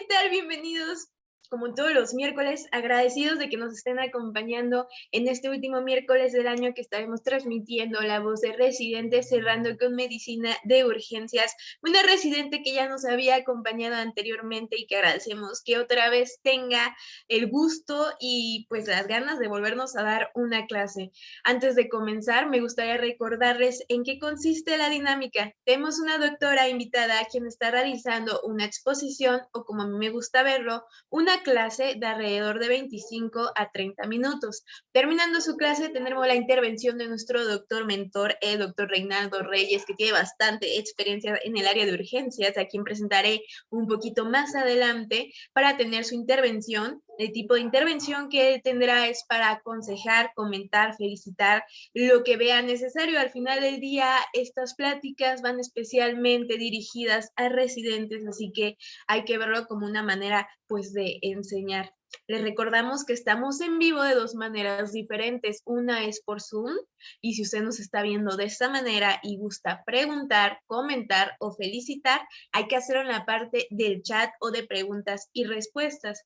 tal? Bienvenidos, como todos los miércoles, agradecidos de que nos estén acompañando en este último miércoles del año que estaremos transmitiendo La Voz de Residente, cerrando con medicina de urgencias. Una residente que ya nos había acompañado anteriormente y que agradecemos que otra vez tenga el gusto y pues las ganas de volvernos a dar una clase. Antes de comenzar, me gustaría recordarles en qué consiste la dinámica. Tenemos una doctora invitada quien está realizando una exposición o, como a mí me gusta verlo, una clase de alrededor de 25 a 30 minutos. Terminando su clase, tendremos la intervención de nuestro doctor mentor, el doctor Reinaldo Reyes, que tiene bastante experiencia en el área de urgencias, a quien presentaré un poquito más adelante para tener su intervención. El tipo de intervención que él tendrá es para aconsejar, comentar, felicitar, lo que vea necesario. Al final del día, estas pláticas van especialmente dirigidas a residentes, así que hay que verlo como una manera, pues, de enseñar. Les recordamos que estamos en vivo de dos maneras diferentes. Una es por Zoom, y si usted nos está viendo de esta manera y gusta preguntar, comentar o felicitar, hay que hacerlo en la parte del chat o de preguntas y respuestas.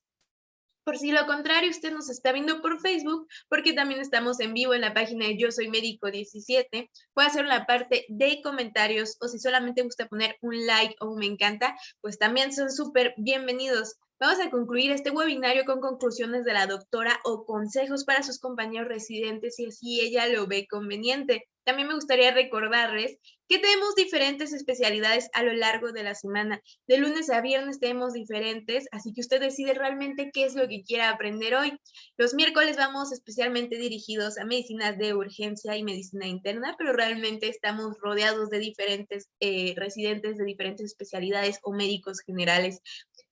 Por si lo contrario, usted nos está viendo por Facebook, porque también estamos en vivo en la página de Yo Soy Médico 17. Puede hacer la parte de comentarios, o si solamente gusta poner un like o un me encanta, pues también son súper bienvenidos. Vamos a concluir este webinario con conclusiones de la doctora o consejos para sus compañeros residentes, si así ella lo ve conveniente. También me gustaría recordarles que tenemos diferentes especialidades a lo largo de la semana. De lunes a viernes tenemos diferentes, así que usted decide realmente qué es lo que quiera aprender hoy. Los miércoles vamos especialmente dirigidos a medicinas de urgencia y medicina interna, pero realmente estamos rodeados de diferentes residentes de diferentes especialidades o médicos generales.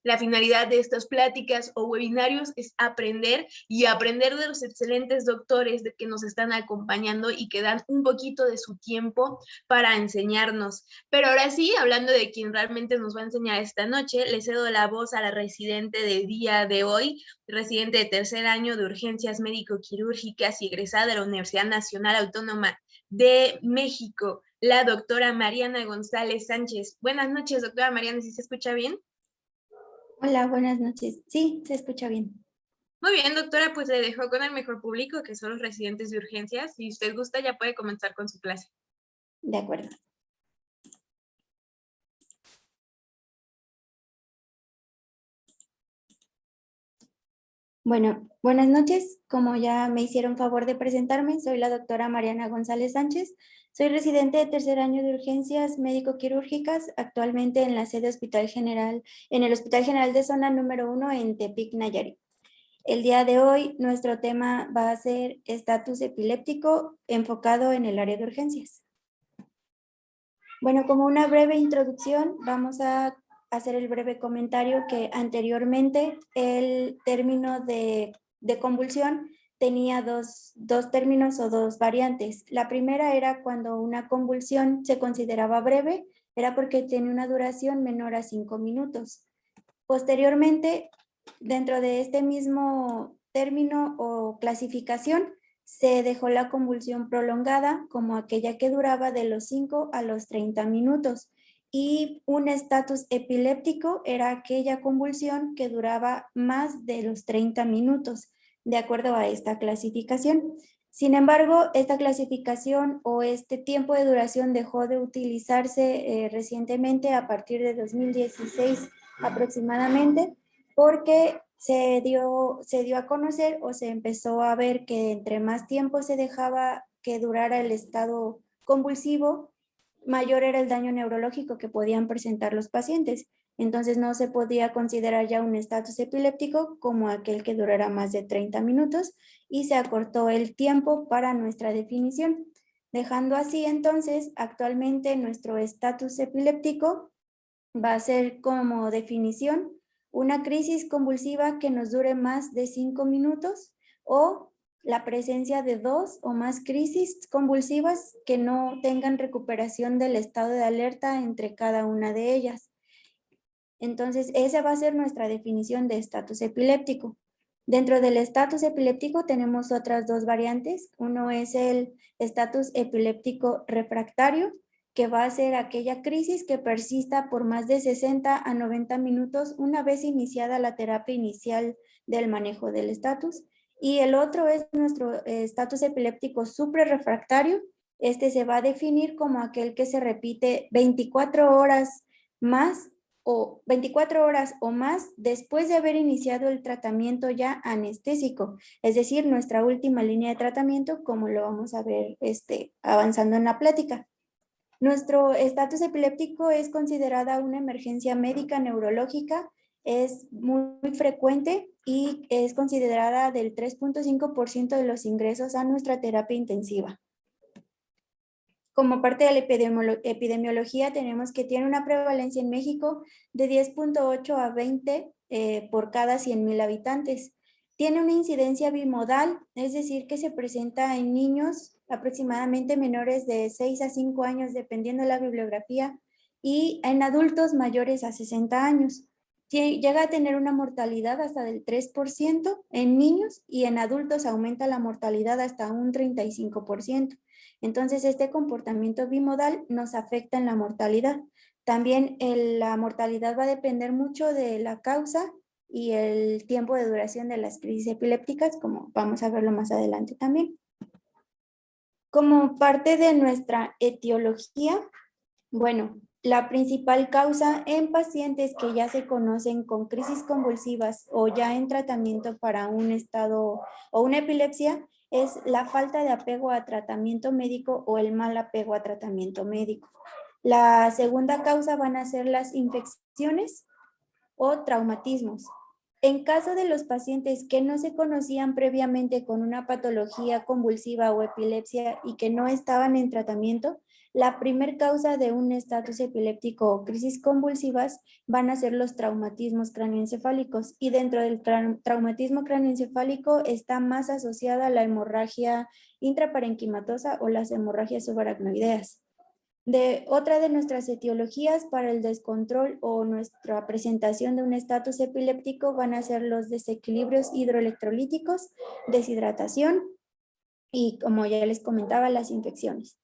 La finalidad de estas pláticas o webinarios es aprender y aprender de los excelentes doctores que nos están acompañando y que dan un poquito de su tiempo para enseñarnos. Pero ahora sí, hablando de quien realmente nos va a enseñar esta noche, le cedo la voz a la residente del día de hoy, residente de tercer año de urgencias médico-quirúrgicas y egresada de la Universidad Nacional Autónoma de México, la doctora Mariana González Sánchez. Buenas noches, doctora Mariana, ¿sí se escucha bien? Hola, buenas noches. Sí, se escucha bien. Muy bien, doctora, pues le dejo con el mejor público, que son los residentes de urgencias. Si usted gusta, ya puede comenzar con su clase. De acuerdo. Bueno, buenas noches. Como ya me hicieron favor de presentarme, soy la doctora Mariana González Sánchez. Soy residente de tercer año de urgencias médico-quirúrgicas, actualmente en la sede Hospital General, en el Hospital General de Zona número 1 en Tepic, Nayarit. El día de hoy, nuestro tema va a ser estatus epiléptico enfocado en el área de urgencias. Bueno, como una breve introducción, vamos a hacer el breve comentario que anteriormente el término de convulsión tenía dos términos o dos variantes. La primera era cuando una convulsión se consideraba breve, era porque tiene una duración menor a 5 minutos. Posteriormente, dentro de este mismo término o clasificación, se dejó la convulsión prolongada como aquella que duraba de los 5 a los 30 minutos y un estatus epiléptico era aquella convulsión que duraba más de los 30 minutos, de acuerdo a esta clasificación. Sin embargo, esta clasificación o este tiempo de duración dejó de utilizarse recientemente a partir de 2016 aproximadamente, porque se dio a conocer o se empezó a ver que entre más tiempo se dejaba que durara el estado convulsivo, mayor era el daño neurológico que podían presentar los pacientes. Entonces no se podía considerar ya un estatus epiléptico como aquel que durara más de 30 minutos y se acortó el tiempo para nuestra definición, dejando así entonces actualmente nuestro estatus epiléptico va a ser como definición una crisis convulsiva que nos dure más de 5 minutos o la presencia de 2 o más crisis convulsivas que no tengan recuperación del estado de alerta entre cada una de ellas. Entonces, esa va a ser nuestra definición de estatus epiléptico. Dentro del estatus epiléptico tenemos otras dos variantes. Uno es el estatus epiléptico refractario, que va a ser aquella crisis que persista por más de 60 a 90 minutos una vez iniciada la terapia inicial del manejo del estatus. Y el otro es nuestro estatus epiléptico suprarrefractario. Este se va a definir como aquel que se repite 24 horas más o 24 horas o más después de haber iniciado el tratamiento ya anestésico, es decir, nuestra última línea de tratamiento, como lo vamos a ver avanzando en la plática. Nuestro estatus epiléptico es considerada una emergencia médica neurológica, es muy frecuente y es considerada del 3.5% de los ingresos a nuestra terapia intensiva. Como parte de la epidemiología, tenemos que tiene una prevalencia en México de 10.8 a 20 por cada 100,000 habitantes. Tiene una incidencia bimodal, es decir, que se presenta en niños aproximadamente menores de 6 a 5 años, dependiendo de la bibliografía, y en adultos mayores a 60 años. Llega a tener una mortalidad hasta del 3% en niños y en adultos aumenta la mortalidad hasta un 35%. Entonces, este comportamiento bimodal nos afecta en la mortalidad. También la mortalidad va a depender mucho de la causa y el tiempo de duración de las crisis epilépticas, como vamos a verlo más adelante también. Como parte de nuestra etiología, bueno, la principal causa en pacientes que ya se conocen con crisis convulsivas o ya en tratamiento para un estado o una epilepsia es la falta de apego a tratamiento médico o el mal apego a tratamiento médico. La segunda causa van a ser las infecciones o traumatismos. En caso de los pacientes que no se conocían previamente con una patología convulsiva o epilepsia y que no estaban en tratamiento, la primer causa de un estatus epiléptico o crisis convulsivas van a ser los traumatismos cráneoencefálicos y dentro del traumatismo cráneoencefálico está más asociada la hemorragia intraparenquimatosa o las hemorragias subaracnoideas. Otra de nuestras etiologías para el descontrol o nuestra presentación de un estatus epiléptico van a ser los desequilibrios hidroelectrolíticos, deshidratación y, como ya les comentaba, las infecciones.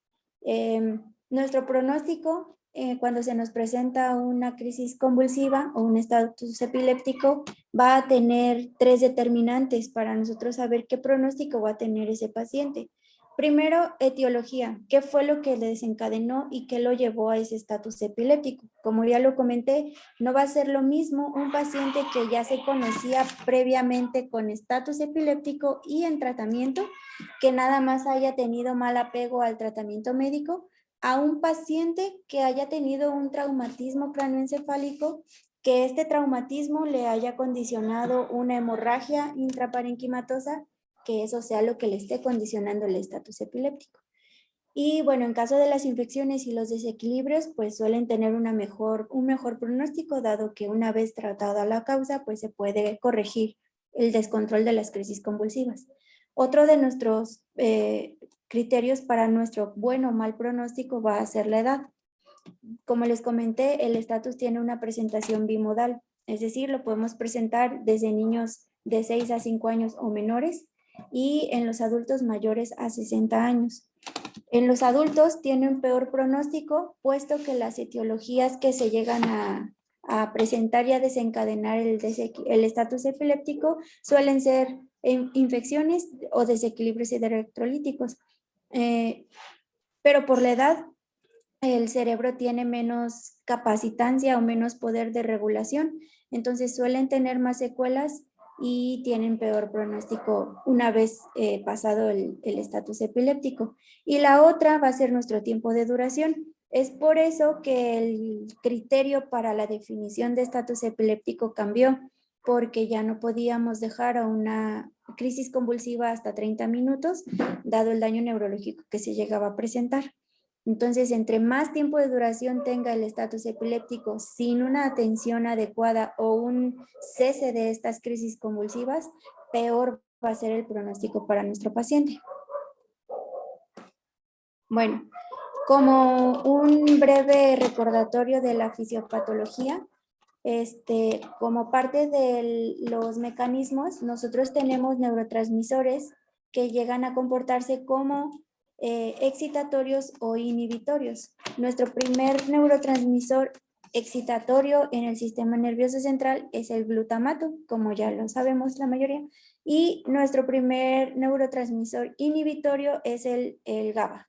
Nuestro pronóstico cuando se nos presenta una crisis convulsiva o un estatus epiléptico va a tener 3 determinantes para nosotros saber qué pronóstico va a tener ese paciente. Primero, etiología. ¿Qué fue lo que le desencadenó y qué lo llevó a ese estatus epiléptico? Como ya lo comenté, no va a ser lo mismo un paciente que ya se conocía previamente con estatus epiléptico y en tratamiento, que nada más haya tenido mal apego al tratamiento médico, a un paciente que haya tenido un traumatismo cráneoencefálico, que este traumatismo le haya condicionado una hemorragia intraparenquimatosa, que eso sea lo que le esté condicionando el estatus epiléptico. Y bueno, en caso de las infecciones y los desequilibrios, pues suelen tener un mejor pronóstico, dado que una vez tratada la causa, pues se puede corregir el descontrol de las crisis convulsivas. Otro de nuestros criterios para nuestro buen o mal pronóstico va a ser la edad. Como les comenté, el estatus tiene una presentación bimodal, es decir, lo podemos presentar desde niños de 6 a 5 años o menores y en los adultos mayores a 60 años. En los adultos tiene un peor pronóstico, puesto que las etiologías que se llegan a presentar y a desencadenar el estatus epiléptico suelen ser infecciones o desequilibrios hidroelectrolíticos. Pero por la edad, el cerebro tiene menos capacitancia o menos poder de regulación, entonces suelen tener más secuelas y tienen peor pronóstico una vez pasado el estatus epiléptico. Y la otra va a ser nuestro tiempo de duración. Es por eso que el criterio para la definición de estatus epiléptico cambió, porque ya no podíamos dejar a una crisis convulsiva hasta 30 minutos, dado el daño neurológico que se llegaba a presentar. Entonces, entre más tiempo de duración tenga el estatus epiléptico sin una atención adecuada o un cese de estas crisis convulsivas, peor va a ser el pronóstico para nuestro paciente. Bueno, como un breve recordatorio de la fisiopatología, como parte de los mecanismos, nosotros tenemos neurotransmisores que llegan a comportarse como excitatorios o inhibitorios. Nuestro primer neurotransmisor excitatorio en el sistema nervioso central es el glutamato, como ya lo sabemos la mayoría, y nuestro primer neurotransmisor inhibitorio es el GABA.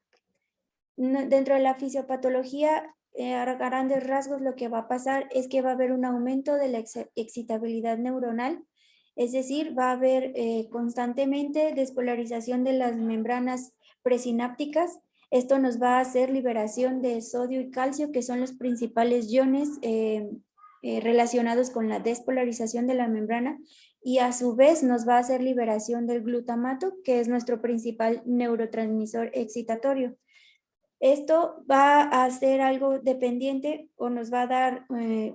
Dentro de la fisiopatología, a grandes rasgos lo que va a pasar es que va a haber un aumento de la excitabilidad neuronal, es decir, va a haber constantemente despolarización de las membranas presinápticas. Esto nos va a hacer liberación de sodio y calcio, que son los principales iones relacionados con la despolarización de la membrana, y a su vez nos va a hacer liberación del glutamato, que es nuestro principal neurotransmisor excitatorio. Esto va a ser algo dependiente o nos va a dar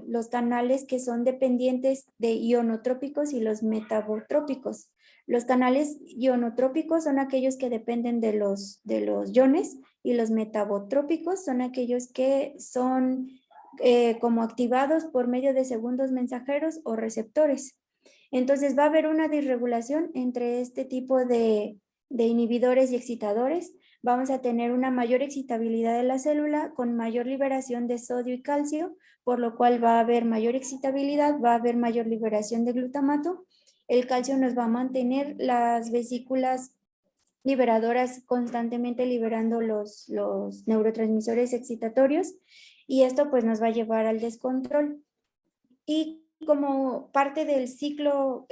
los canales que son dependientes de ionotrópicos y los metabotrópicos. Los canales ionotrópicos son aquellos que dependen de los iones, y los metabotrópicos son aquellos que son como activados por medio de segundos mensajeros o receptores. Entonces va a haber una disregulación entre este tipo de inhibidores y excitadores. Vamos a tener una mayor excitabilidad de la célula con mayor liberación de sodio y calcio, por lo cual va a haber mayor excitabilidad, va a haber mayor liberación de glutamato. El calcio nos va a mantener las vesículas liberadoras constantemente liberando los neurotransmisores excitatorios, y esto pues nos va a llevar al descontrol. Y como parte del ciclo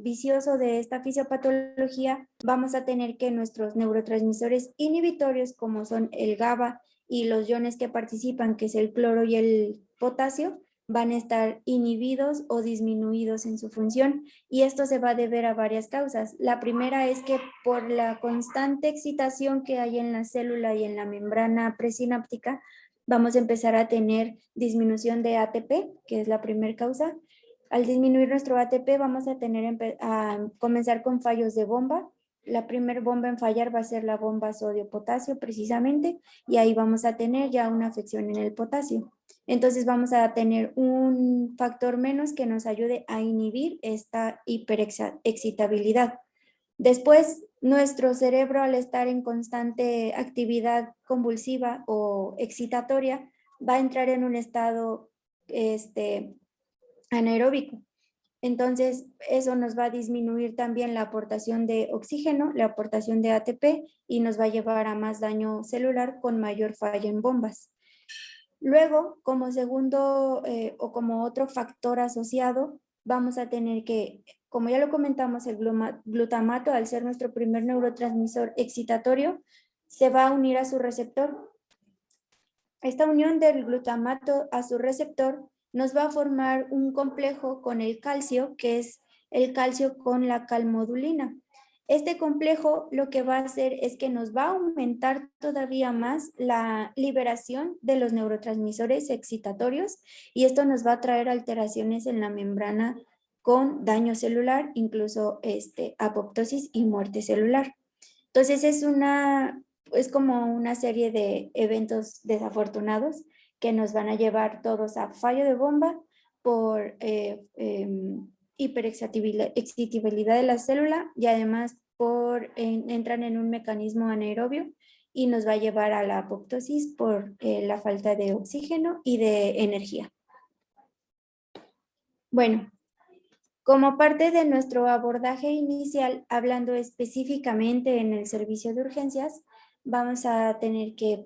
vicioso de esta fisiopatología, vamos a tener que nuestros neurotransmisores inhibitorios, como son el GABA y los iones que participan, que es el cloro y el potasio, van a estar inhibidos o disminuidos en su función, y esto se va a deber a varias causas. La primera es que por la constante excitación que hay en la célula y en la membrana presináptica, vamos a empezar a tener disminución de ATP, que es la primera causa. Al disminuir nuestro ATP vamos a comenzar con fallos de bomba. La primera bomba en fallar va a ser la bomba sodio-potasio precisamente, y ahí vamos a tener ya una afección en el potasio. Entonces vamos a tener un factor menos que nos ayude a inhibir esta hiperexcitabilidad. Después, nuestro cerebro, al estar en constante actividad convulsiva o excitatoria, va a entrar en un estado anaeróbico. Entonces, eso nos va a disminuir también la aportación de oxígeno, la aportación de ATP, y nos va a llevar a más daño celular con mayor falla en bombas. Luego, como segundo o como otro factor asociado, vamos a tener que, como ya lo comentamos, el glutamato, al ser nuestro primer neurotransmisor excitatorio, se va a unir a su receptor. Esta unión del glutamato a su receptor nos va a formar un complejo con el calcio, que es el calcio con la calmodulina. Este complejo lo que va a hacer es que nos va a aumentar todavía más la liberación de los neurotransmisores excitatorios, y esto nos va a traer alteraciones en la membrana con daño celular, incluso apoptosis y muerte celular. Entonces es como una serie de eventos desafortunados que nos van a llevar todos a fallo de bomba por hiperexcitabilidad de la célula, y además entran en un mecanismo anaerobio, y nos va a llevar a la apoptosis por la falta de oxígeno y de energía. Bueno, como parte de nuestro abordaje inicial, hablando específicamente en el servicio de urgencias, vamos a tener que,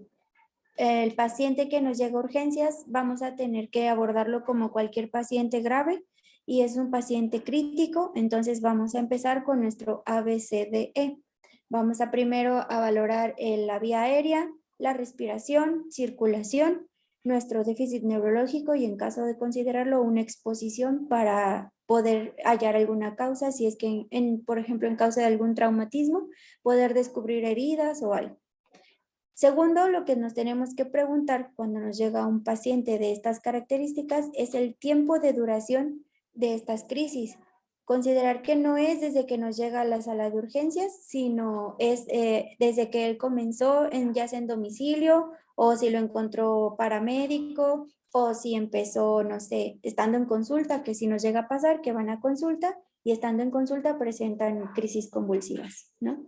el paciente que nos llega a urgencias, vamos a tener que abordarlo como cualquier paciente grave, y es un paciente crítico. Entonces vamos a empezar con nuestro ABCDE. Vamos a primero a valorar la vía aérea, la respiración, circulación, nuestro déficit neurológico, y en caso de considerarlo una exposición para poder hallar alguna causa, si es que, por ejemplo, en causa de algún traumatismo, poder descubrir heridas o algo. Segundo, lo que nos tenemos que preguntar cuando nos llega un paciente de estas características es el tiempo de duración de estas crisis. Considerar que no es desde que nos llega a la sala de urgencias, sino es desde que él comenzó ya sea en domicilio, o si lo encontró paramédico, o si empezó, no sé, estando en consulta, que si nos llega a pasar que van a consulta y estando en consulta presentan crisis convulsivas, ¿no?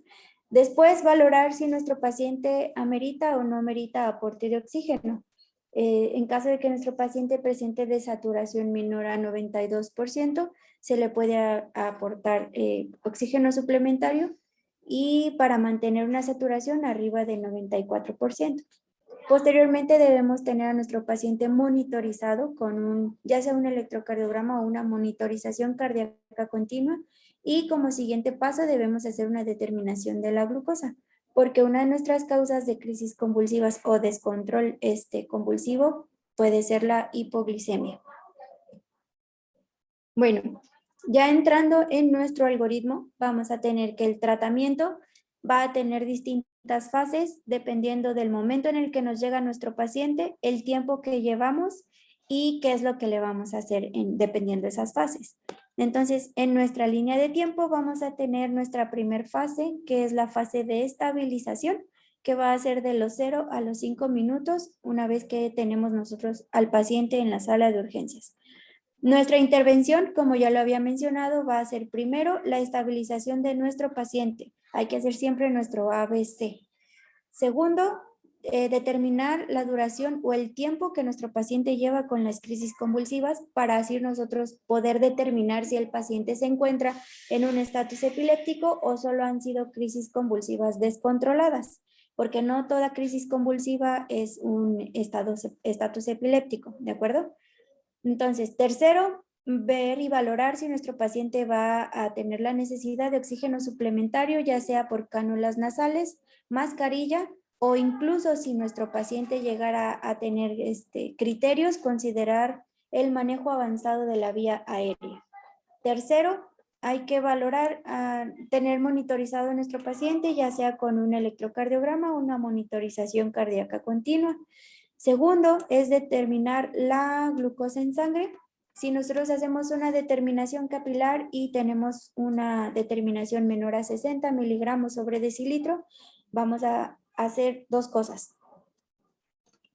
Después, valorar si nuestro paciente amerita o no amerita aporte de oxígeno. En caso de que nuestro paciente presente desaturación menor a 92%, se le puede aportar oxígeno suplementario y para mantener una saturación arriba de 94%. Posteriormente debemos tener a nuestro paciente monitorizado con ya sea un electrocardiograma o una monitorización cardíaca continua y como siguiente paso debemos hacer una determinación de la glucosa, porque una de nuestras causas de crisis convulsivas o descontrol convulsivo puede ser la hipoglicemia. Bueno, ya entrando en nuestro algoritmo, vamos a tener que el tratamiento va a tener distintas fases dependiendo del momento en el que nos llega nuestro paciente, el tiempo que llevamos y qué es lo que le vamos a hacer dependiendo de esas fases. Entonces, en nuestra línea de tiempo vamos a tener nuestra primer fase, que es la fase de estabilización, que va a ser de los 0 a los 5 minutos una vez que tenemos nosotros al paciente en la sala de urgencias. Nuestra intervención, como ya lo había mencionado, va a ser primero la estabilización de nuestro paciente. Hay que hacer siempre nuestro ABC. Segundo, determinar la duración o el tiempo que nuestro paciente lleva con las crisis convulsivas para así nosotros poder determinar si el paciente se encuentra en un estatus epiléptico o solo han sido crisis convulsivas descontroladas, porque no toda crisis convulsiva es un estatus epiléptico, ¿de acuerdo? Entonces, tercero, ver y valorar si nuestro paciente va a tener la necesidad de oxígeno suplementario, ya sea por cánulas nasales, mascarilla o incluso si nuestro paciente llegara a tener criterios, considerar el manejo avanzado de la vía aérea. Tercero, hay que valorar tener monitorizado a nuestro paciente, ya sea con un electrocardiograma o una monitorización cardíaca continua. Segundo, es determinar la glucosa en sangre. Si nosotros hacemos una determinación capilar y tenemos una determinación menor a 60 miligramos sobre decilitro, vamos a hacer dos cosas.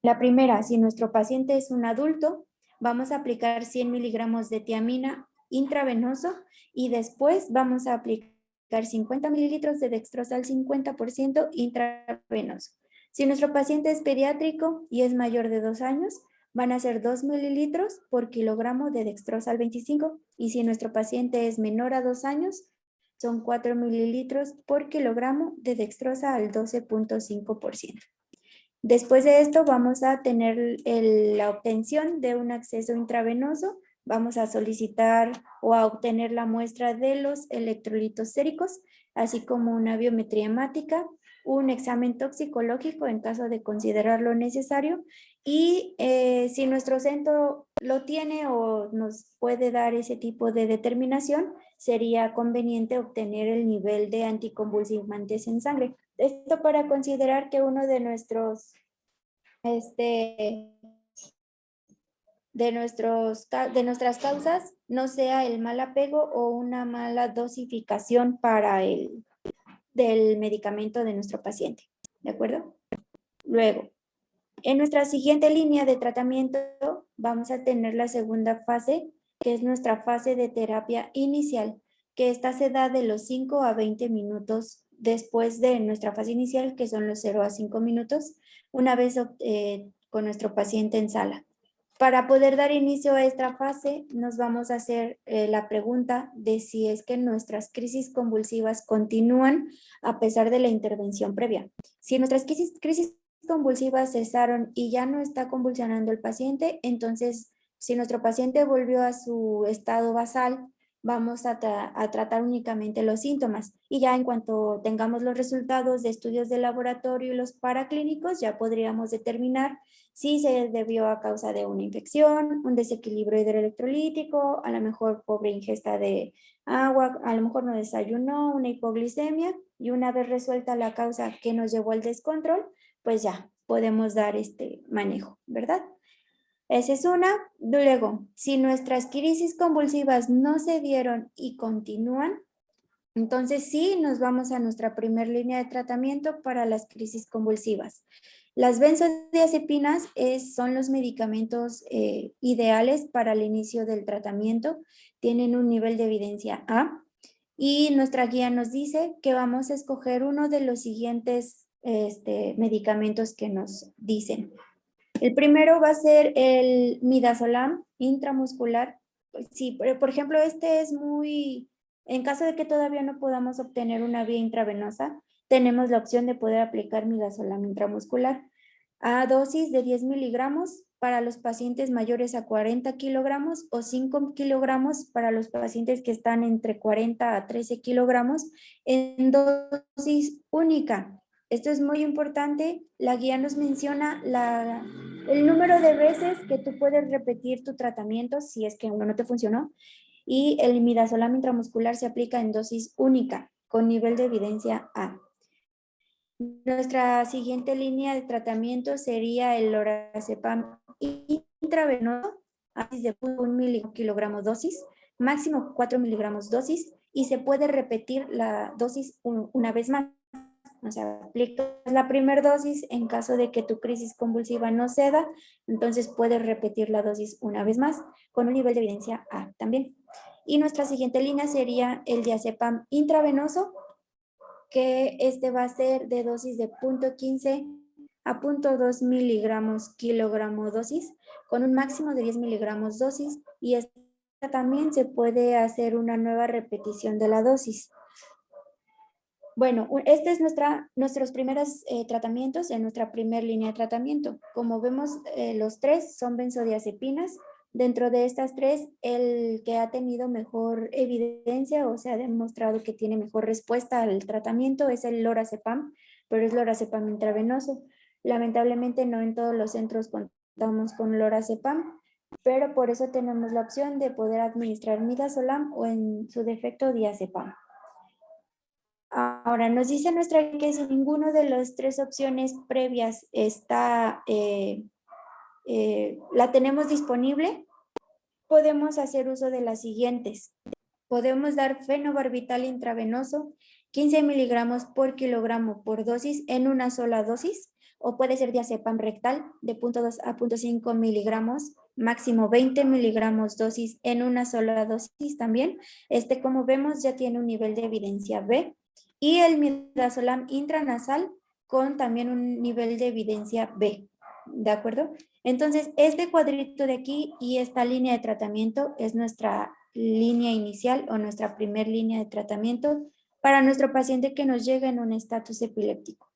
La primera, si nuestro paciente es un adulto, vamos a aplicar 100 miligramos de tiamina intravenoso y después vamos a aplicar 50 mililitros de dextrosal 50% intravenoso. Si nuestro paciente es pediátrico y es mayor de 2 años, van a ser 2 mililitros por kilogramo de dextrosal 25. Y si nuestro paciente es menor a 2 años, son 4 mililitros por kilogramo de dextrosa al 12.5%. Después de esto vamos a tener la obtención de un acceso intravenoso. Vamos a solicitar o a obtener la muestra de los electrolitos séricos, así como una biometría hemática, un examen toxicológico en caso de considerarlo necesario y si nuestro centro lo tiene o nos puede dar ese tipo de determinación, sería conveniente obtener el nivel de anticonvulsivantes en sangre. Esto para considerar que uno de nuestras causas no sea el mal apego o una mala dosificación del medicamento de nuestro paciente. ¿De acuerdo? Luego, en nuestra siguiente línea de tratamiento vamos a tener la segunda fase, que es nuestra fase de terapia inicial, que esta se da de los 5 a 20 minutos después de nuestra fase inicial, que son los 0 a 5 minutos, una vez con nuestro paciente en sala. Para poder dar inicio a esta fase, nos vamos a hacer la pregunta de si es que nuestras crisis convulsivas continúan a pesar de la intervención previa. Si nuestras crisis convulsivas cesaron y ya no está convulsionando el paciente, entonces si nuestro paciente volvió a su estado basal, vamos a tratar únicamente los síntomas y ya en cuanto tengamos los resultados de estudios de laboratorio y los paraclínicos, ya podríamos determinar si se debió a causa de una infección, un desequilibrio hidroelectrolítico, a lo mejor pobre ingesta de agua, a lo mejor no desayunó, una hipoglicemia, y una vez resuelta la causa que nos llevó al descontrol, pues ya podemos dar este manejo, ¿verdad? Esa es una. Luego, si nuestras crisis convulsivas no se dieron y continúan, entonces sí nos vamos a nuestra primera línea de tratamiento para las crisis convulsivas. Las benzodiazepinas son los medicamentos ideales para el inicio del tratamiento. Tienen un nivel de evidencia A Y nuestra guía nos dice que vamos a escoger uno de los siguientes medicamentos que nos dicen. El primero va a ser el midazolam intramuscular. Sí, por ejemplo, este es muy, en caso de que todavía no podamos obtener una vía intravenosa, tenemos la opción de poder aplicar midazolam intramuscular a dosis de 10 miligramos para los pacientes mayores a 40 kilogramos o 5 kilogramos para los pacientes que están entre 40 a 13 kilogramos en dosis única. Esto es muy importante. La guía nos menciona el número de veces que tú puedes repetir tu tratamiento si es que uno no te funcionó, y el midazolam intramuscular se aplica en dosis única con nivel de evidencia A. Nuestra siguiente línea de tratamiento sería el lorazepam intravenoso, de 1 kilogramo dosis, máximo 4 miligramos dosis, y se puede repetir la dosis una vez más. O sea, aplicas la primera dosis en caso de que tu crisis convulsiva no ceda, entonces puedes repetir la dosis una vez más con un nivel de evidencia A también. Y nuestra siguiente línea sería el diazepam intravenoso, que este va a ser de dosis de 0.15 a 0.2 miligramos kilogramo dosis, con un máximo de 10 miligramos dosis, y esta también se puede hacer una nueva repetición de la dosis. Bueno, este es nuestros primeros tratamientos en nuestra primera línea de tratamiento. Como vemos, los tres son benzodiazepinas. Dentro de estas tres, el que ha tenido mejor evidencia o se ha demostrado que tiene mejor respuesta al tratamiento es el lorazepam, pero es lorazepam intravenoso. Lamentablemente no en todos los centros contamos con lorazepam, pero por eso tenemos la opción de poder administrar midazolam o en su defecto diazepam. Ahora, nos dice nuestra guía que si ninguno de las tres opciones previas está, la tenemos disponible, podemos hacer uso de las siguientes. Podemos dar fenobarbital intravenoso, 15 miligramos por kilogramo por dosis en una sola dosis, o puede ser diazepam rectal de 0.2 a 0.5 miligramos, máximo 20 miligramos dosis en una sola dosis también. Como vemos, ya tiene un nivel de evidencia B. Y el midazolam intranasal con también un nivel de evidencia B, ¿de acuerdo? Entonces, este cuadrito de aquí y esta línea de tratamiento es nuestra línea inicial o nuestra primer línea de tratamiento para nuestro paciente que nos llega en un estatus epiléptico.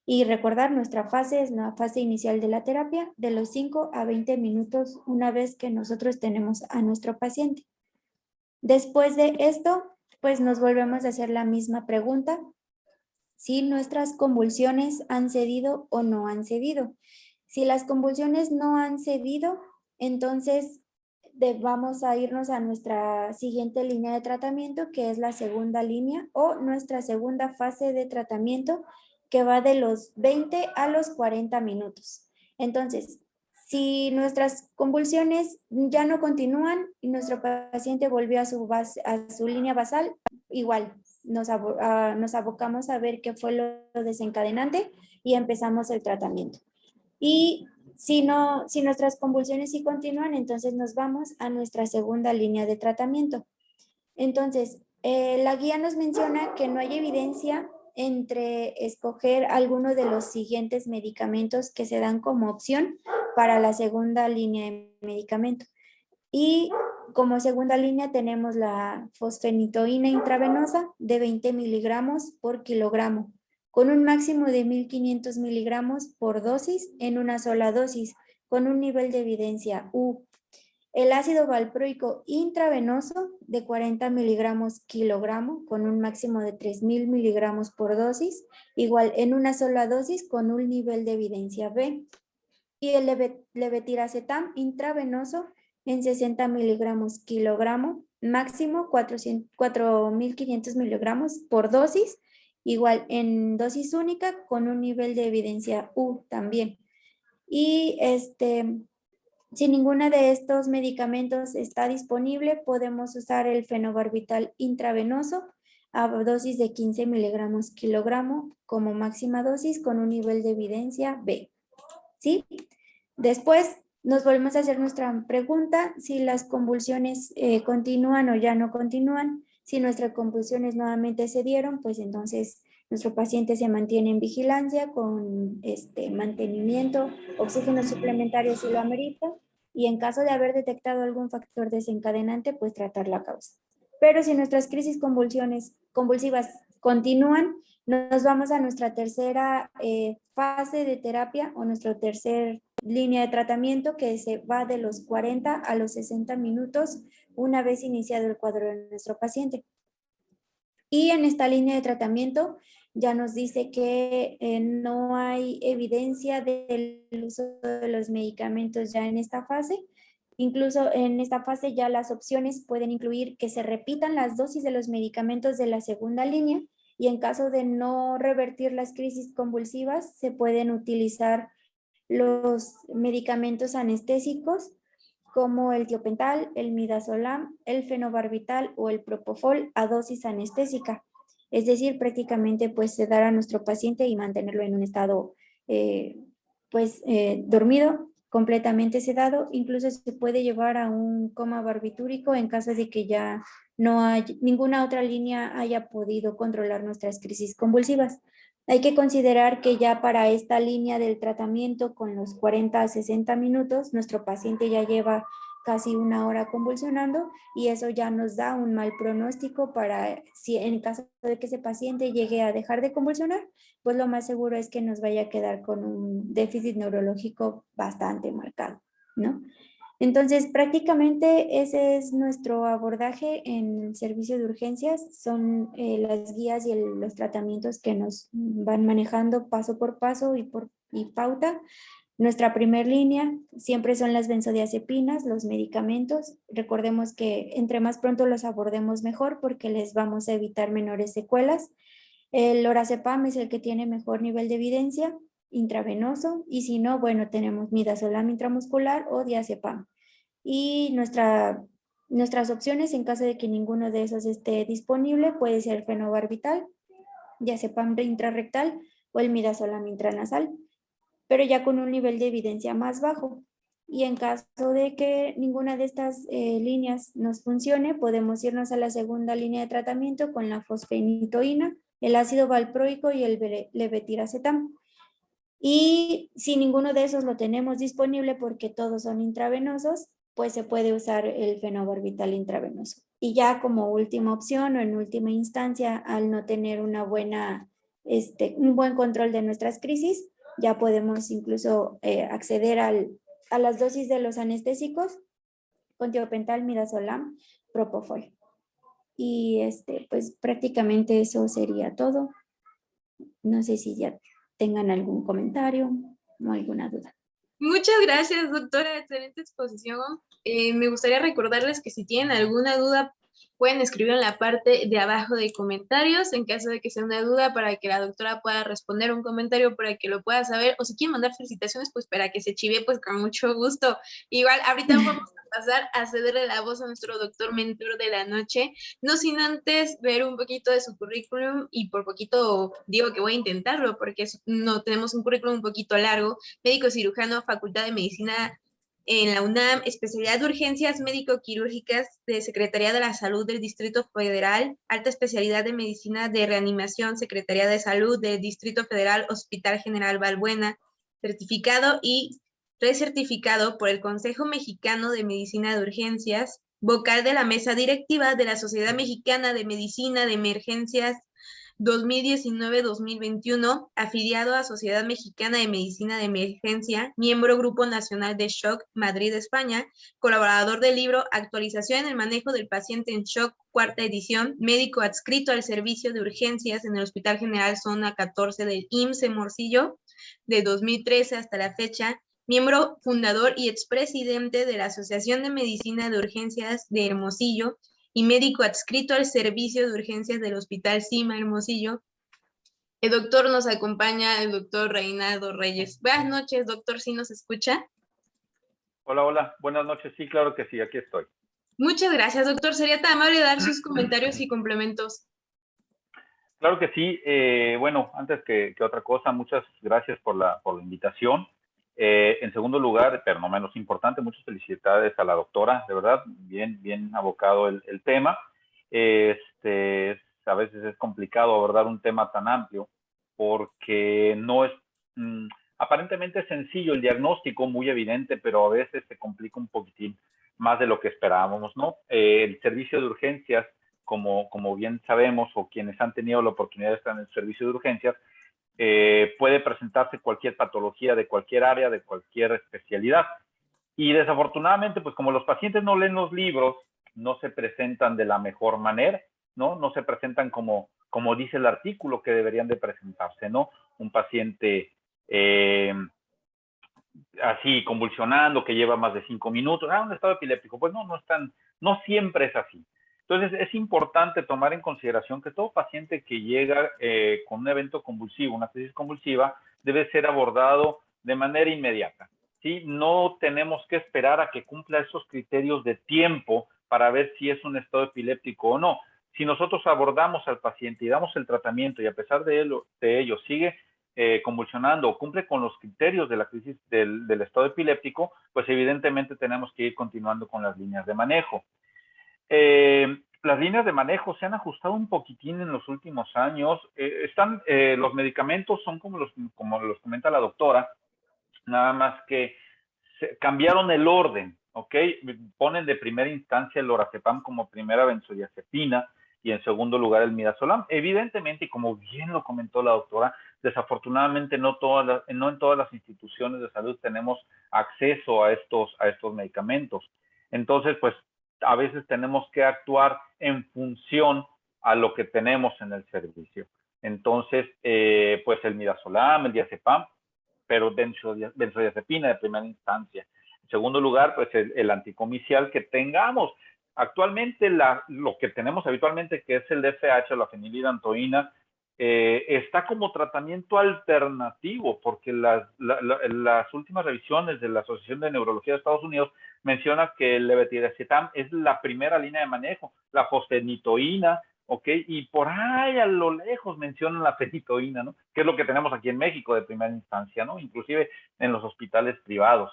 Y recordar, nuestra fase es la fase inicial de la terapia de los 5 a 20 minutos una vez que nosotros tenemos a nuestro paciente. Después de esto, pues nos volvemos a hacer la misma pregunta, si nuestras convulsiones han cedido o no han cedido. Si las convulsiones no han cedido, entonces vamos a irnos a nuestra siguiente línea de tratamiento, que es la segunda línea o nuestra segunda fase de tratamiento, que va de los 20 a los 40 minutos. Entonces, si nuestras convulsiones ya no continúan y nuestro paciente volvió a su línea basal, igual nos abocamos a ver qué fue lo desencadenante y empezamos el tratamiento. Y si nuestras convulsiones sí continúan, entonces nos vamos a nuestra segunda línea de tratamiento. Entonces, la guía nos menciona que no hay evidencia entre escoger alguno de los siguientes medicamentos que se dan como opción para la segunda línea de medicamento. Y como segunda línea tenemos la fosfenitoína intravenosa de 20 miligramos por kilogramo, con un máximo de 1.500 miligramos por dosis en una sola dosis, con un nivel de evidencia U. El ácido valproico intravenoso de 40 miligramos kilogramo, con un máximo de 3.000 miligramos por dosis, igual en una sola dosis con un nivel de evidencia B. Y el levetiracetam intravenoso en 60 miligramos kilogramo, máximo 4.500 miligramos por dosis, igual en dosis única con un nivel de evidencia U también. Y si ninguna de estos medicamentos está disponible, podemos usar el fenobarbital intravenoso a dosis de 15 miligramos kilogramo como máxima dosis con un nivel de evidencia B. ¿Sí? Después nos volvemos a hacer nuestra pregunta si las convulsiones continúan o ya no continúan. Si nuestras convulsiones nuevamente se dieron, pues entonces nuestro paciente se mantiene en vigilancia con mantenimiento, oxígeno suplementario si lo amerita, y en caso de haber detectado algún factor desencadenante, pues tratar la causa. Pero si nuestras crisis convulsivas continúan, nos vamos a nuestra tercera fase de terapia o nuestra tercera línea de tratamiento, que se va de los 40 a los 60 minutos una vez iniciado el cuadro de nuestro paciente. Y en esta línea de tratamiento ya nos dice que no hay evidencia del uso de los medicamentos ya en esta fase. Incluso en esta fase ya las opciones pueden incluir que se repitan las dosis de los medicamentos de la segunda línea, y en caso de no revertir las crisis convulsivas se pueden utilizar los medicamentos anestésicos como el tiopental, el midazolam, el fenobarbital o el propofol a dosis anestésica. Es decir, prácticamente pues sedar a nuestro paciente y mantenerlo en un estado dormido, completamente sedado. Incluso se puede llevar a un coma barbitúrico en caso de que ya no haya, ninguna otra línea haya podido controlar nuestras crisis convulsivas. Hay que considerar que ya para esta línea del tratamiento con los 40 a 60 minutos, nuestro paciente ya lleva casi una hora convulsionando, y eso ya nos da un mal pronóstico para si en caso de que ese paciente llegue a dejar de convulsionar, pues lo más seguro es que nos vaya a quedar con un déficit neurológico bastante marcado, ¿no? Entonces, prácticamente ese es nuestro abordaje en el servicio de urgencias. Son las guías y los tratamientos que nos van manejando paso por paso y pauta. Nuestra primer línea siempre son las benzodiazepinas, los medicamentos. Recordemos que entre más pronto los abordemos mejor, porque les vamos a evitar menores secuelas. El lorazepam es el que tiene mejor nivel de evidencia intravenoso, y si no, bueno, tenemos midazolam intramuscular o diazepam. Y nuestras opciones, en caso de que ninguno de esos esté disponible, puede ser fenobarbital, diazepam intrarrectal o el midazolam intranasal, pero ya con un nivel de evidencia más bajo. Y en caso de que ninguna de estas líneas nos funcione, podemos irnos a la segunda línea de tratamiento con la fosfenitoína, el ácido valproico y el levetiracetam. Y si ninguno de esos lo tenemos disponible porque todos son intravenosos, pues se puede usar el fenobarbital intravenoso. Y ya como última opción o en última instancia, al no tener un buen control de nuestras crisis, ya podemos incluso acceder a las dosis de los anestésicos con tiopental, midazolam, propofol. Y pues prácticamente eso sería todo. No sé si ya tengan algún comentario o alguna duda. Muchas gracias, doctora. Excelente exposición. Me gustaría recordarles que si tienen alguna duda, pueden escribir en la parte de abajo de comentarios, en caso de que sea una duda, para que la doctora pueda responder un comentario, para que lo pueda saber, o si quieren mandar felicitaciones, pues para que se chive, pues con mucho gusto. Igual, ahorita vamos a pasar a cederle la voz a nuestro doctor mentor de la noche, no sin antes ver un poquito de su currículum, y por poquito digo que voy a intentarlo, porque no tenemos un currículum un poquito largo. Médico cirujano, Facultad de Medicina en la UNAM, especialidad de urgencias médico-quirúrgicas de Secretaría de la Salud del Distrito Federal, alta especialidad de medicina de reanimación, Secretaría de Salud del Distrito Federal, Hospital General Balbuena, certificado y recertificado por el Consejo Mexicano de Medicina de Urgencias, vocal de la mesa directiva de la Sociedad Mexicana de Medicina de Emergencias 2019-2021, afiliado a Sociedad Mexicana de Medicina de Emergencia, miembro Grupo Nacional de Shock, Madrid, España, colaborador del libro Actualización en el manejo del paciente en shock, cuarta edición, médico adscrito al servicio de urgencias en el Hospital General Zona 14 del IMSS Hermosillo, de 2013 hasta la fecha, miembro fundador y expresidente de la Asociación de Medicina de Urgencias de Hermosillo, y médico adscrito al servicio de urgencias del Hospital Cima Hermosillo. El doctor nos acompaña, el doctor Reinaldo Reyes. Buenas noches, doctor, ¿sí nos escucha? Hola, hola, buenas noches. Sí, claro que sí, aquí estoy. Muchas gracias, doctor. Sería tan amable dar sus comentarios y complementos. Claro que sí. Bueno, antes que otra cosa, muchas gracias por la invitación. En segundo lugar, pero no menos importante, muchas felicidades a la doctora, de verdad, bien abocado el tema. A veces es complicado abordar un tema tan amplio porque no es aparentemente sencillo el diagnóstico, muy evidente, pero a veces se complica un poquitín más de lo que esperábamos, ¿no? El servicio de urgencias, como bien sabemos, o quienes han tenido la oportunidad de estar en el servicio de urgencias, puede presentarse cualquier patología de cualquier área, de cualquier especialidad. Y desafortunadamente, pues como los pacientes no leen los libros, no se presentan de la mejor manera, ¿no? No se presentan como dice el artículo que deberían de presentarse, ¿no? Un paciente así convulsionando, que lleva más de 5 minutos, un estado epiléptico. Pues no siempre es así. Entonces es importante tomar en consideración que todo paciente que llega con un evento convulsivo, una crisis convulsiva, debe ser abordado de manera inmediata, ¿sí? No tenemos que esperar a que cumpla esos criterios de tiempo para ver si es un estado epiléptico o no. Si nosotros abordamos al paciente y damos el tratamiento y a pesar de ello sigue convulsionando o cumple con los criterios de la crisis del estado epiléptico, pues evidentemente tenemos que ir continuando con las líneas de manejo. Las líneas de manejo se han ajustado un poquitín en los últimos años. Los medicamentos son como los comenta la doctora, nada más que cambiaron el orden, ¿ok? Ponen de primera instancia el lorazepam como primera benzodiazepina y en segundo lugar el midazolam. Evidentemente, y como bien lo comentó la doctora, desafortunadamente no en todas las instituciones de salud tenemos acceso a estos medicamentos. Entonces, pues a veces tenemos que actuar en función a lo que tenemos en el servicio. Entonces, pues el midazolam, el diazepam, pero benzodiazepina de primera instancia. En segundo lugar, pues el anticomicial que tengamos. Actualmente lo que tenemos habitualmente, que es el DFH, la fenilidantoína, está como tratamiento alternativo, porque las últimas revisiones de la Asociación de Neurología de Estados Unidos menciona que el levetiracetam es la primera línea de manejo, la fosfenitoína, ¿ok? Y por ahí a lo lejos mencionan la fenitoína, ¿no? Que es lo que tenemos aquí en México de primera instancia, ¿no? Inclusive en los hospitales privados.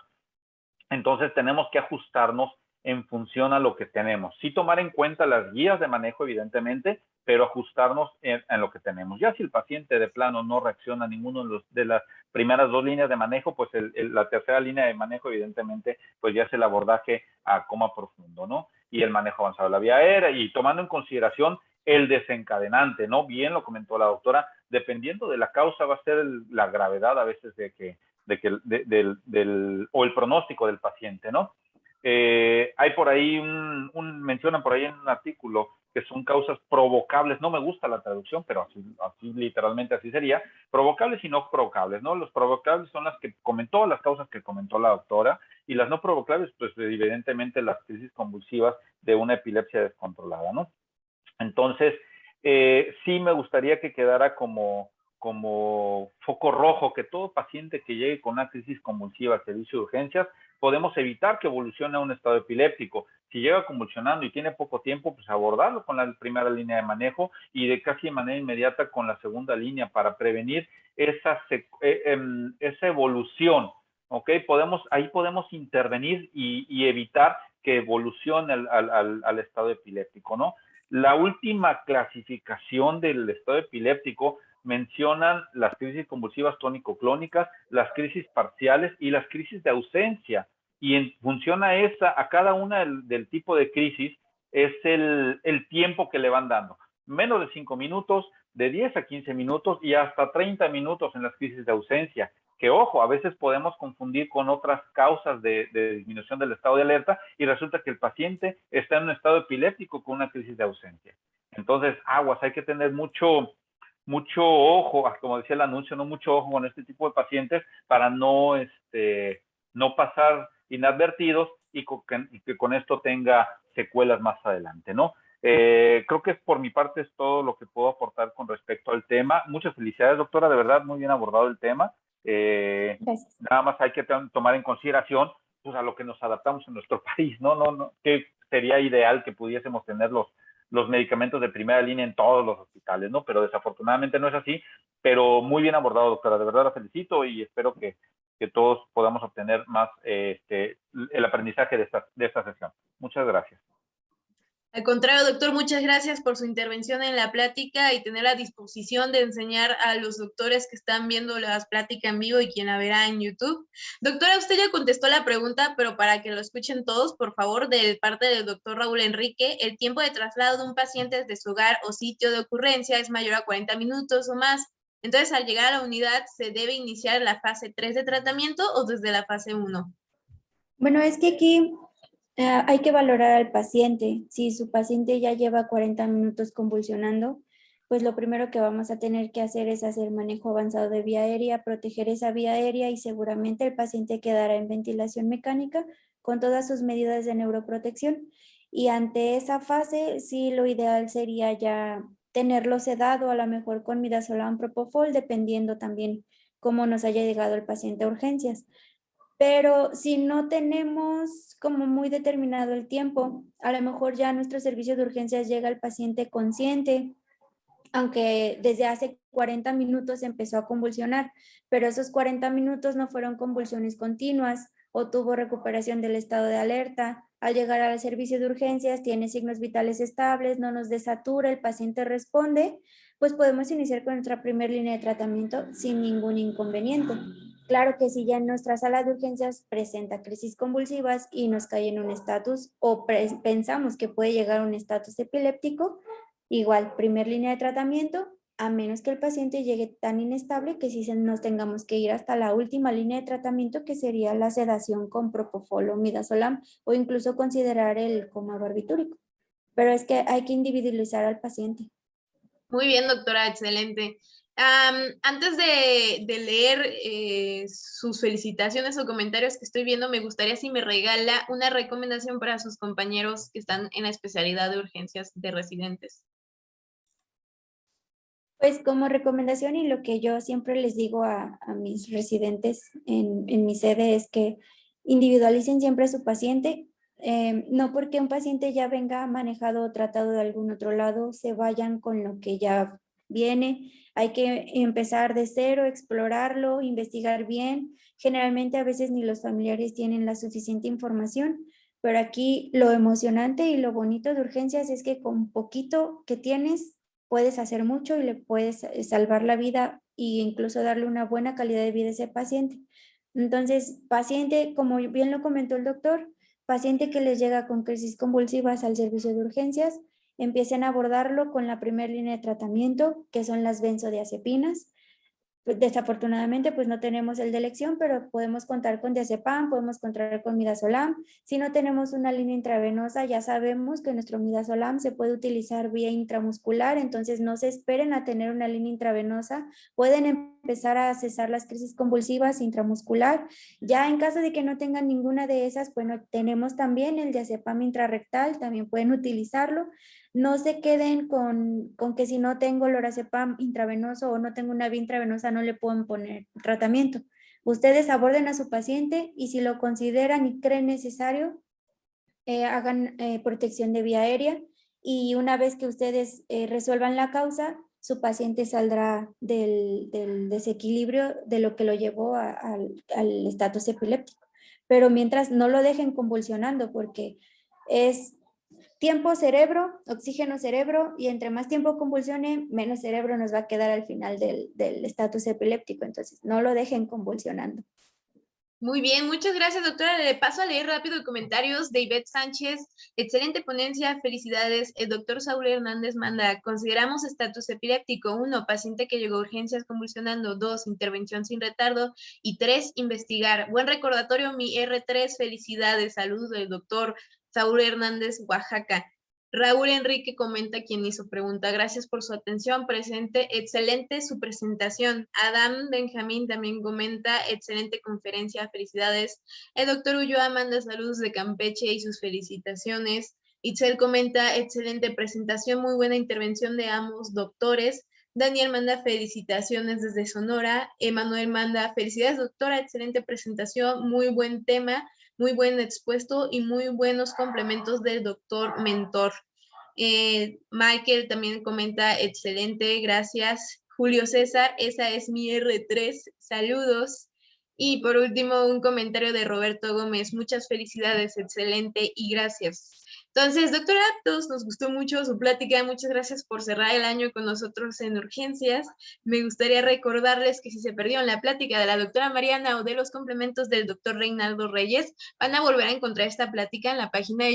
Entonces tenemos que ajustarnos en función a lo que tenemos. Sí tomar en cuenta las guías de manejo, evidentemente, pero ajustarnos en lo que tenemos. Ya si el paciente de plano no reacciona a ninguno de las primeras dos líneas de manejo, pues la tercera línea de manejo, evidentemente, pues ya es el abordaje a coma profundo, ¿no? Y el manejo avanzado de la vía aérea y tomando en consideración el desencadenante, ¿no? Bien lo comentó la doctora, dependiendo de la causa va a ser la gravedad a veces o el pronóstico del paciente, ¿no? Hay por ahí mencionan por ahí en un artículo que son causas provocables, no me gusta la traducción, pero así literalmente así sería, provocables y no provocables, ¿no? Los provocables son las causas que comentó la doctora, y las no provocables, pues evidentemente las crisis convulsivas de una epilepsia descontrolada, ¿no? Entonces, sí me gustaría que quedara como foco rojo, que todo paciente que llegue con una crisis convulsiva al servicio de urgencias, podemos evitar que evolucione a un estado epiléptico. Si llega convulsionando y tiene poco tiempo, pues abordarlo con la primera línea de manejo y de casi de manera inmediata con la segunda línea para prevenir esa evolución, ¿ok? Ahí podemos intervenir y evitar que evolucione al estado epiléptico, ¿no? La última clasificación del estado epiléptico mencionan las crisis convulsivas tónico-clónicas, las crisis parciales y las crisis de ausencia. Y en función a cada una del tipo de crisis, es el tiempo que le van dando. Menos de 5 minutos, de 10 a 15 minutos y hasta 30 minutos en las crisis de ausencia. Que ojo, a veces podemos confundir con otras causas de disminución del estado de alerta y resulta que el paciente está en un estado epiléptico con una crisis de ausencia. Entonces, aguas, hay que tener mucho ojo, como decía el anuncio, no mucho ojo con este tipo de pacientes para no pasar inadvertidos y que con esto tenga secuelas más adelante, ¿no? Creo que por mi parte es todo lo que puedo aportar con respecto al tema. Muchas felicidades, doctora, de verdad, muy bien abordado el tema. Nada más hay que tomar en consideración pues, a lo que nos adaptamos en nuestro país, ¿no? Que sería ideal que pudiésemos tener los medicamentos de primera línea en todos los hospitales, ¿no? Pero desafortunadamente no es así, pero muy bien abordado, doctora, de verdad la felicito y espero que todos podamos obtener más el aprendizaje de esta sesión. Muchas gracias. Al contrario, doctor, muchas gracias por su intervención en la plática y tener la disposición de enseñar a los doctores que están viendo las pláticas en vivo y quien la verá en YouTube. Doctora, usted ya contestó la pregunta, pero para que lo escuchen todos, por favor, de parte del doctor Raúl Enrique, el tiempo de traslado de un paciente desde su hogar o sitio de ocurrencia es mayor a 40 minutos o más. Entonces, al llegar a la unidad, ¿se debe iniciar la fase 3 de tratamiento o desde la fase 1? Bueno, es que aquí hay que valorar al paciente. Si su paciente ya lleva 40 minutos convulsionando, pues lo primero que vamos a tener que hacer es hacer manejo avanzado de vía aérea, proteger esa vía aérea y seguramente el paciente quedará en ventilación mecánica con todas sus medidas de neuroprotección. Y ante esa fase, sí, lo ideal sería ya tenerlo sedado, a lo mejor con midazolam propofol, dependiendo también cómo nos haya llegado el paciente a urgencias. Pero si no tenemos como muy determinado el tiempo, a lo mejor ya a nuestro servicio de urgencias llega el paciente consciente, aunque desde hace 40 minutos empezó a convulsionar, pero esos 40 minutos no fueron convulsiones continuas o tuvo recuperación del estado de alerta. Al llegar al servicio de urgencias tiene signos vitales estables, no nos desatura, el paciente responde, pues podemos iniciar con nuestra primera línea de tratamiento sin ningún inconveniente. Claro que si ya en nuestra sala de urgencias presenta crisis convulsivas y nos cae en un estatus o pensamos que puede llegar a un estatus epiléptico, igual, primer línea de tratamiento, a menos que el paciente llegue tan inestable que sí nos tengamos que ir hasta la última línea de tratamiento, que sería la sedación con propofol o midazolam, o incluso considerar el coma barbitúrico. Pero es que hay que individualizar al paciente. Muy bien, doctora, excelente. Antes de leer sus felicitaciones o comentarios que estoy viendo, me gustaría si me regala una recomendación para sus compañeros que están en la especialidad de urgencias de residentes. Pues como recomendación y lo que yo siempre les digo a mis residentes en mi sede es que individualicen siempre a su paciente. No porque un paciente ya venga manejado o tratado de algún otro lado, se vayan con lo que ya viene. Hay que empezar de cero, explorarlo, investigar bien. Generalmente a veces ni los familiares tienen la suficiente información, pero aquí lo emocionante y lo bonito de urgencias es que con poquito que tienes, puedes hacer mucho y le puedes salvar la vida e incluso darle una buena calidad de vida a ese paciente. Entonces, paciente, como bien lo comentó el doctor, paciente que les llega con crisis convulsivas al servicio de urgencias, empiecen a abordarlo con la primera línea de tratamiento, que son las benzodiazepinas. Desafortunadamente, pues no tenemos el de elección, pero podemos contar con diazepam, podemos contar con midazolam. Si no tenemos una línea intravenosa, ya sabemos que nuestro midazolam se puede utilizar vía intramuscular, entonces no se esperen a tener una línea intravenosa. Pueden empezar a cesar las crisis convulsivas intramuscular. Ya en caso de que no tengan ninguna de esas, bueno, tenemos también el diazepam intrarrectal, también pueden utilizarlo. No se queden con que si no tengo lorazepam intravenoso o no tengo una vía intravenosa no le pueden poner tratamiento. Ustedes aborden a su paciente y si lo consideran y creen necesario, hagan protección de vía aérea y una vez que ustedes resuelvan la causa, su paciente saldrá del desequilibrio de lo que lo llevó al estatus epiléptico. Pero mientras no lo dejen convulsionando porque es tiempo cerebro, oxígeno cerebro, y entre más tiempo convulsione, menos cerebro nos va a quedar al final del estatus epiléptico. Entonces, no lo dejen convulsionando. Muy bien, muchas gracias, doctora. Le paso a leer rápido comentarios de Ivette Sánchez. Excelente ponencia, felicidades. El doctor Saúl Hernández manda, consideramos estatus epiléptico. 1, paciente que llegó a urgencias convulsionando. 2, intervención sin retardo. Y 3, investigar. Buen recordatorio, mi R3, felicidades. Saludos del doctor Saúl Hernández, Oaxaca. Raúl Enrique comenta quien hizo pregunta. Gracias por su atención. Presente, excelente su presentación. Adam Benjamín también comenta, excelente conferencia, felicidades. El doctor Ulloa manda saludos de Campeche y sus felicitaciones. Itzel comenta, excelente presentación, muy buena intervención de ambos doctores. Daniel manda felicitaciones desde Sonora. Emanuel manda, felicidades doctora, excelente presentación, muy buen tema, muy buen expuesto y muy buenos complementos del doctor mentor. Michael también comenta, excelente, gracias. Julio César, esa es mi R3, saludos. Y por último, un comentario de Roberto Gómez, muchas felicidades, excelente y gracias. Entonces, doctora, a todos nos gustó mucho su plática. Muchas gracias por cerrar el año con nosotros en Urgencias. Me gustaría recordarles que si se perdieron la plática de la doctora Mariana o de los complementos del doctor Reinaldo Reyes, van a volver a encontrar esta plática en la página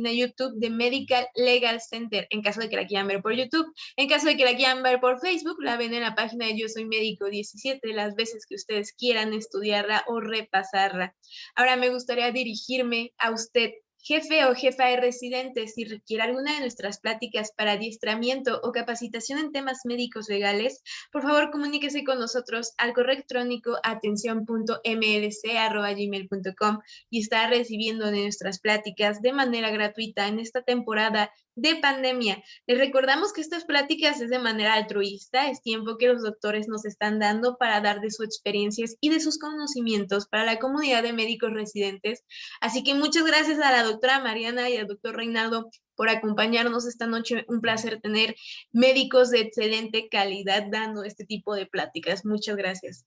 de YouTube de Medical Legal Center, en caso de que la quieran ver por YouTube. En caso de que la quieran ver por Facebook, la ven en la página de Yo Soy Médico 17, las veces que ustedes quieran estudiarla o repasarla. Ahora me gustaría dirigirme a usted, jefe o jefa de residentes, si requiere alguna de nuestras pláticas para adiestramiento o capacitación en temas médicos legales, por favor comuníquese con nosotros al correo electrónico atención.mlc@gmail.com y está recibiendo de nuestras pláticas de manera gratuita en esta temporada de pandemia. Les recordamos que estas pláticas es de manera altruista, es tiempo que los doctores nos están dando para dar de sus experiencias y de sus conocimientos para la comunidad de médicos residentes. Así que muchas gracias a la doctora Mariana y al doctor Reinaldo por acompañarnos esta noche. Un placer tener médicos de excelente calidad dando este tipo de pláticas. Muchas gracias.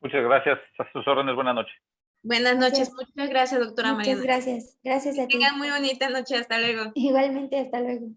Muchas gracias. A sus órdenes. Buenas noches. Buenas noches. Muchas gracias, doctora Mariana. Muchas gracias. Gracias a ti. Que tengan muy bonita noche. Hasta luego. Igualmente, hasta luego.